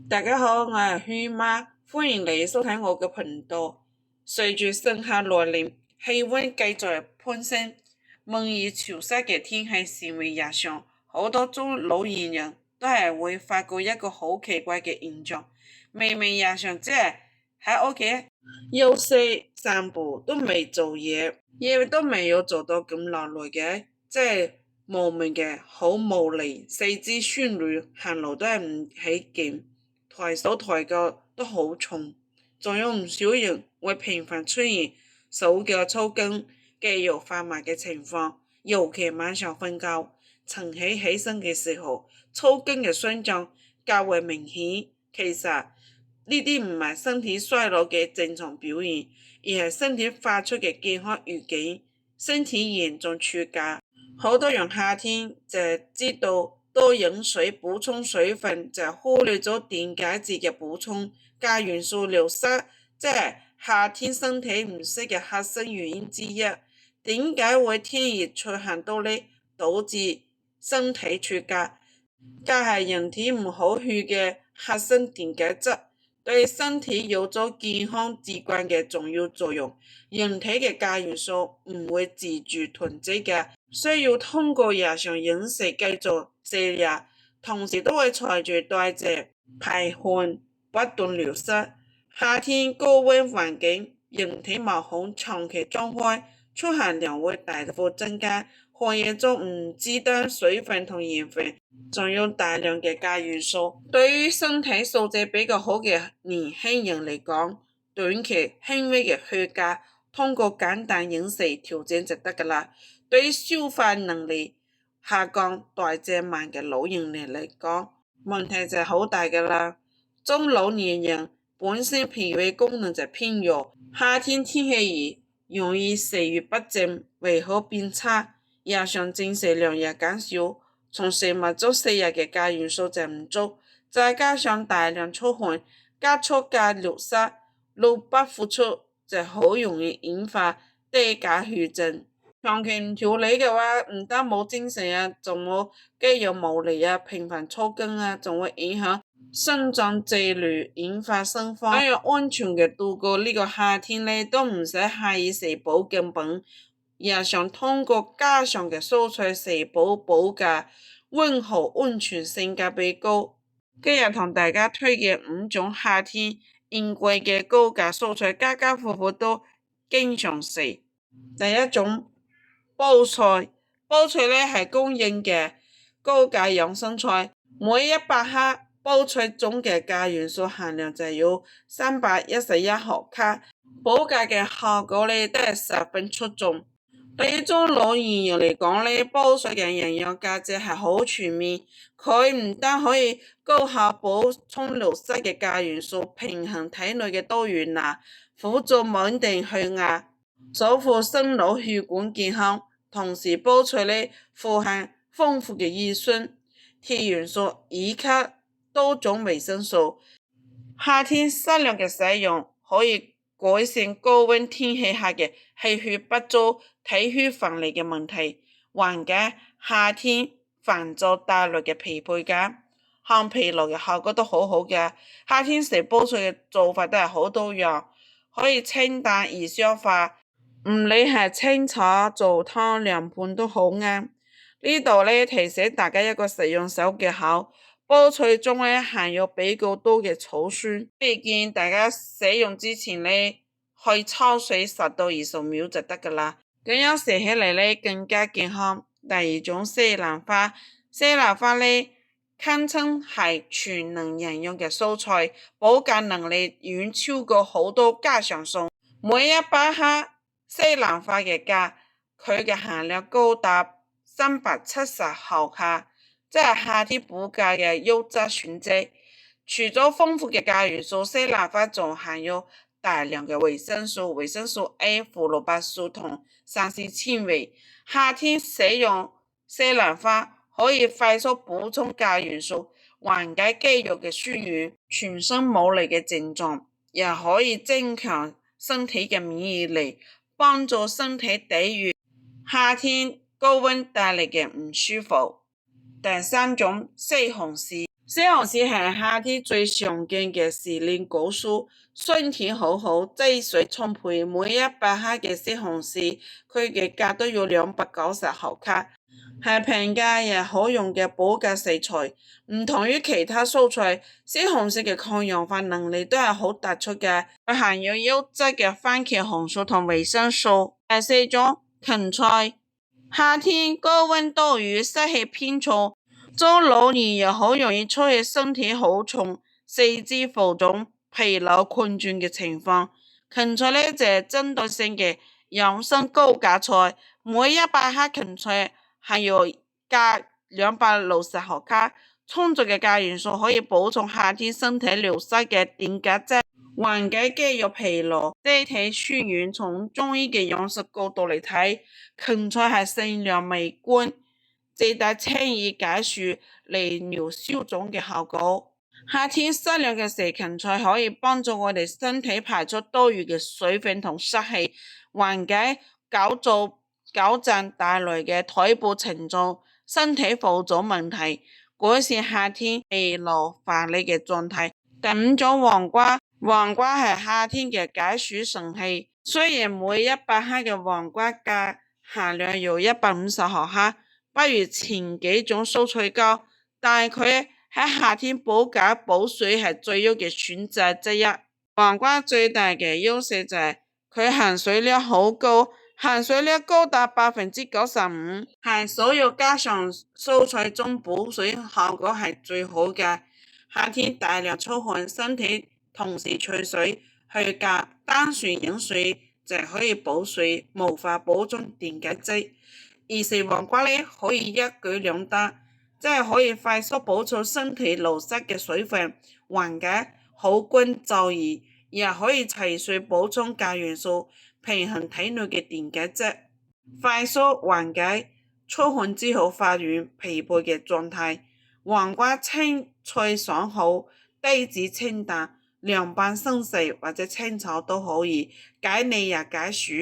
大家好，我係軒媽，歡迎你收睇我嘅頻道。隨住盛夏來臨，氣溫繼續攀升，悶熱潮濕嘅天氣成為日常。好多中老年人都係會發覺一個好奇怪嘅現象，明明日常即係喺屋企休息散步都未做嘢，嘢都未有做到咁落累嘅，即係莫名嘅好無力，四肢酸軟，行路都係唔起勁。抬手抬腳都好重，仲有唔少人會頻繁出現手腳抽筋、肌肉發麻嘅情況，尤其晚上瞓覺、晨起身嘅時候，抽筋嘅症狀較為明顯。其實呢啲唔係身體衰老嘅正常表現，而係身體發出嘅健康預警，身體嚴重缺鉀。好多人夏天就知道多飲水補充水分，就忽略咗電解質嘅補充，鉀元素流失，即係夏天身體唔適嘅核心原因之一。點解會天熱出汗多呢？導致身體缺鉀。鉀係人體唔好去嘅核心電解質，對身體有咗健康至關嘅重要作用。人體嘅鉀元素唔會自主囤積嘅，需要通過日常飲食繼續攝入，同時都會隨住代謝排汗不斷流失。夏天高溫環境，人體毛孔長期張開，出汗量會大幅增加，汗液中唔止單水分同鹽分，仲有大量嘅鉀元素。對於身體素質比較好嘅年輕人嚟講，短期輕微嘅缺鉀，通過簡單飲食調整就得㗎啦。對於消化能力下降、代謝慢嘅老年人嚟講，問題就係好大㗎啦。中老年人本身脾胃功能就偏弱，夏天天氣熱，容易食慾不振、胃口變差，日常進食量也減少，從食物中攝入嘅鉀元素就唔足，再加上大量出汗，加速鉀流失，入不敷出，就好容易引發低鉀血症。長期唔調理嘅話，唔單冇精神啊，仲冇肌肉無力啊，頻繁抽筋啊，仲會影響心臟自律，引發心慌。想要安全嘅度過呢個夏天呢，都唔使刻意食保健品，日常通過家常嘅蔬菜食補補鉀，溫和安全，性價比高。今日同大家推薦5種夏天應季嘅高鉀蔬菜，家家戶戶都經常食。第一種菠菜，菠菜呢係公認嘅高鉀養生菜，每100克菠菜總嘅鉀元素含量就有311毫克，補鉀嘅效果呢都係十分出眾。對於中老年人嚟講呢，菠菜嘅營養價值係好全面，佢唔單可以高效補充流失嘅鉀元素，平衡體內嘅多元鈉，輔助穩定血壓，守護心腦血管健康。同時菠菜呢富含豐富嘅葉酸、鐵元素以及多種維生素，夏天適量嘅使用可以改善高溫天氣下嘅氣血不足、體虛乏力嘅問題，緩解夏天煩躁帶來嘅疲憊感，抗疲勞嘅效果都好好嘅。夏天食菠菜嘅做法都係好多樣，可以清淡易消化，唔理係清炒、做湯、涼拌都好啱。呢度呢提醒大家一個食用手技巧，菠菜中呢含有比較多嘅草酸，建議大家使用之前呢去焯水10到20秒就得㗎啦，咁樣食起嚟呢更加健康。第二種西蘭花，西蘭花呢堪稱係全能營養嘅蔬菜，補鉀能力遠超過好多家常餸。每100克西蘭花嘅鉀，佢嘅含量高達370毫克，即係夏天補鉀嘅優質選擇。除咗豐富嘅鉀元素，西蘭花仲含有大量嘅維生素，維生素 A、胡蘿蔔素同膳食纖維。夏天使用西蘭花可以快速補充鉀元素，緩解肌肉嘅酸軟、全身冇力嘅症狀，也可以增強身體嘅免疫力，幫助身體抵禦夏天高溫帶嚟嘅唔舒服。第三種西紅柿，西紅柿係夏天最常見嘅時令果蔬，酸甜好好，汁水充沛。每100克嘅西紅柿，佢嘅價都要290毫卡，係平價又好用嘅補價食材。唔同於其他蔬菜，西紅柿嘅抗氧化能力都係好突出嘅，佢含有優質嘅番茄紅素同維生素。第4種，芹菜。夏天高溫多雨，濕氣偏重，中老年又好容易出現身體好重、四肢浮腫、疲勞困倦嘅情況。芹菜呢就係針對性嘅養生高價菜，每100克芹菜含有鎘260毫卡，充足嘅鎘元素可以補充夏天身體流失嘅電解質，緩解肌肉疲勞、肢體酸軟。從中醫嘅養生角度嚟睇，芹菜係性涼味甘，自帶清熱解暑、利尿消腫嘅效果。夏天適量嘅食芹菜可以幫助我哋身體排出多餘嘅水分同濕氣，緩解久站帶來嘅腿部沉重、身體浮腫問題，改善夏天疲勞乏力嘅狀態。第5種，黃瓜。黃瓜係夏天嘅解暑神器，雖然每100克嘅黃瓜鎘含量有150毫克，不如前幾種蔬菜高，但係佢喺夏天補鎘補水係最優嘅選擇之一。黃瓜最大嘅優勢就係佢含水量好高，含水量高達95%，係所有家常蔬菜中補水效果係最好嘅。夏天大量出汗，身體同時缺水去鎘，單純飲水就可以補水，無法補充電解質。而食黃瓜呢，可以一舉兩得，即係可以快速補充身體流失嘅水分，緩解好乾燥熱，又可以齊水補充鎘元素，平衡體內嘅電解質，快速緩解出汗之後發軟疲憊嘅狀態。黃瓜清脆爽口，低脂清淡，涼拌生食或者清炒都可以，解膩又解暑。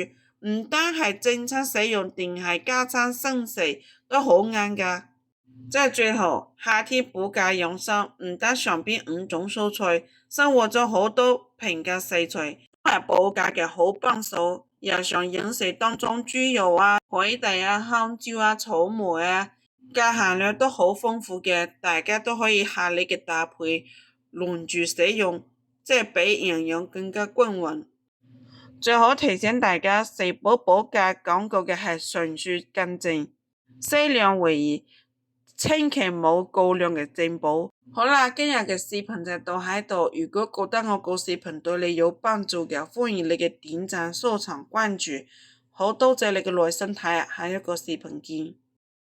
唔單係正餐使用，定係加餐生食都好啱㗎。即係最後，夏天補鎘養生，唔單上邊5種蔬菜，生活中好多平價食材都係補鎘嘅好幫手。日常飲食當中，豬肉啊、海帶啊、香蕉啊、草莓啊，鎘含量都好豐富嘅，大家都可以合理嘅搭配，輪住使用，即係比營養更加均勻。最好提醒大家，食補補鎘講究嘅係循序漸進，適量為宜，千祈冇過量嘅進補。好啦，今日嘅視頻就到喺度。如果覺得我個視頻對你有幫助嘅，歡迎你嘅點讚、收藏、關注。好多謝你嘅耐心睇，下一個視頻見。